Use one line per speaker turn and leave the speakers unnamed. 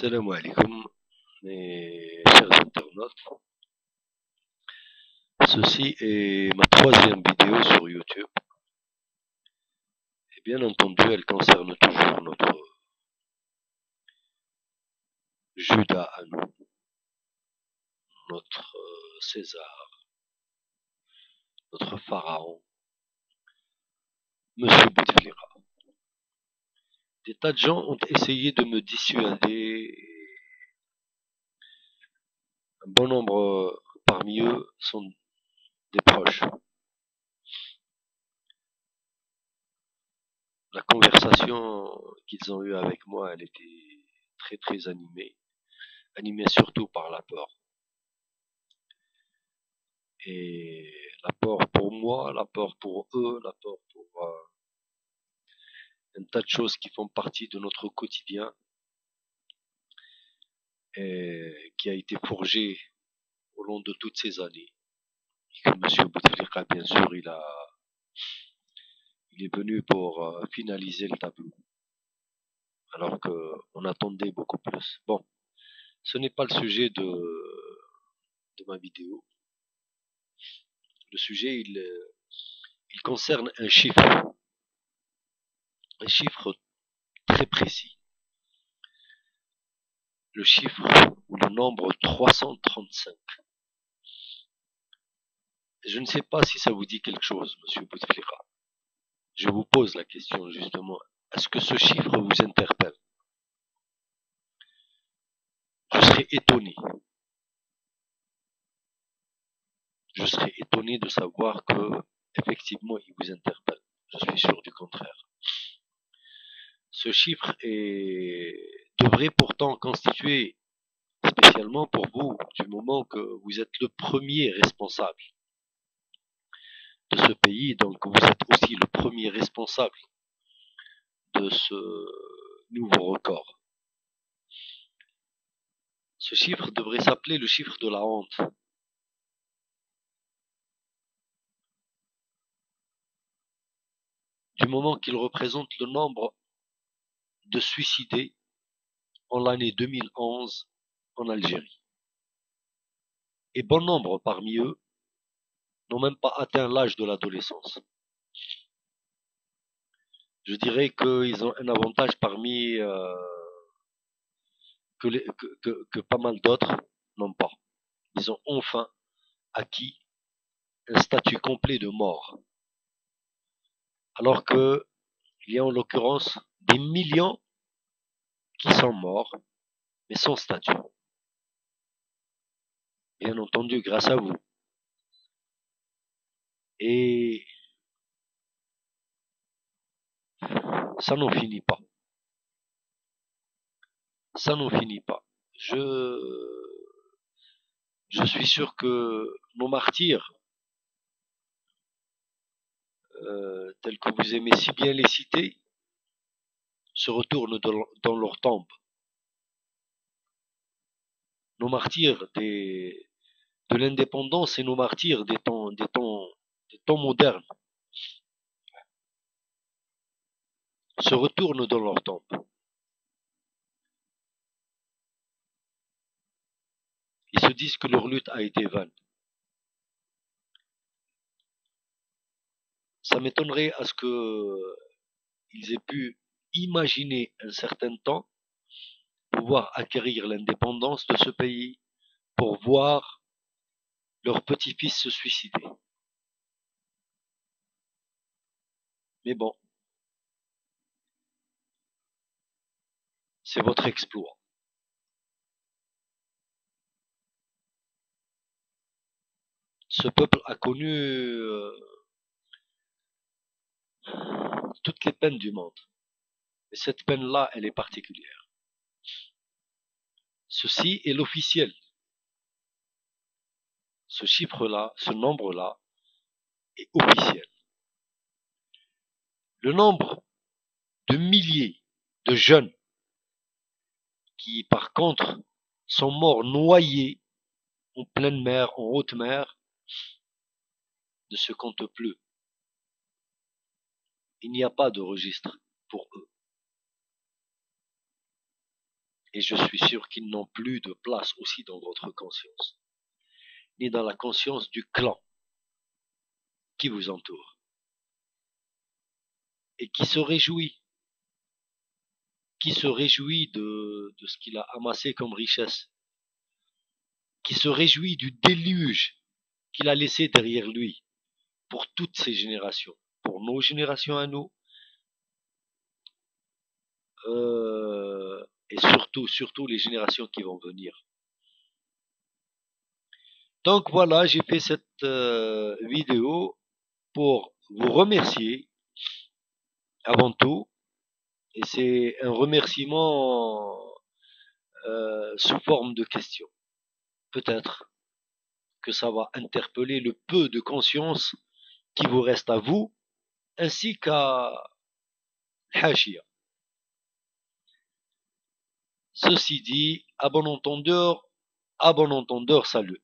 Salam alaikum, mes chers internautes. Ceci est ma troisième vidéo sur YouTube. Et bien entendu, elle concerne toujours notre Judas à nous, notre César, notre pharaon, Monsieur Bouteflika. Des tas de gens ont essayé de me dissuader. Un bon nombre parmi eux sont des proches. La conversation qu'ils ont eue avec moi, elle était très très animée surtout par la peur. Et la peur pour moi, la peur pour eux, la peur pour un tas de choses qui font partie de notre quotidien et qui a été forgé au long de toutes ces années. Et que M. Bouteflika, bien sûr, il est venu pour finaliser le tableau, alors qu'on attendait beaucoup plus. Bon, ce n'est pas le sujet de ma vidéo. Le sujet, il concerne un chiffre très précis. Le chiffre ou le nombre 335. Je ne sais pas si ça vous dit quelque chose, Monsieur Bouteflika. Je vous pose la question justement. Est-ce que ce chiffre vous interpelle? Je serais étonné. Je serais étonné de savoir que, effectivement, il vous interpelle. Je suis sûr du contraire. Ce chiffre devrait pourtant constituer, spécialement pour vous, du moment que vous êtes le premier responsable de ce pays, donc vous êtes aussi le premier responsable de ce nouveau record. Ce chiffre devrait s'appeler le chiffre de la honte. Du moment qu'il représente le nombre de suicidés en l'année 2011 en Algérie. Et bon nombre parmi eux n'ont même pas atteint l'âge de l'adolescence. Je dirais qu'ils ont un avantage parmi que pas mal d'autres n'ont pas. Ils ont enfin acquis un statut complet de mort. Alors que il y a en l'occurrence des millions qui sont morts, mais sans statut. Bien entendu, grâce à vous. Et ça n'en finit pas. Ça n'en finit pas. Je suis sûr que nos martyrs, tels que vous aimez si bien les citer, se retournent dans leur tombe. Nos martyrs de l'indépendance et nos martyrs des temps modernes se retournent dans leur tombe. Ils se disent que leur lutte a été vaine. Ça m'étonnerait à ce qu'ils aient pu imaginer un certain temps pouvoir acquérir l'indépendance de ce pays pour voir leur petit-fils se suicider. Mais bon, c'est votre exploit. Ce peuple a connu toutes les peines du monde. Et cette peine-là, elle est particulière. Ceci est l'officiel. Ce chiffre-là, ce nombre-là, est officiel. Le nombre de milliers de jeunes qui, par contre, sont morts noyés en pleine mer, en haute mer, ne se compte plus. Il n'y a pas de registre pour eux. Et je suis sûr qu'ils n'ont plus de place aussi dans votre conscience, ni dans la conscience du clan qui vous entoure et qui se réjouit de ce qu'il a amassé comme richesse, qui se réjouit du déluge qu'il a laissé derrière lui pour toutes ces générations, pour nos générations à nous, et surtout les générations qui vont venir. Donc voilà, j'ai fait cette vidéo pour vous remercier avant tout, et c'est un remerciement sous forme de question. Peut-être que ça va interpeller le peu de conscience qui vous reste à vous, ainsi qu'à Hashia. Ceci dit, à bon entendeur, salut.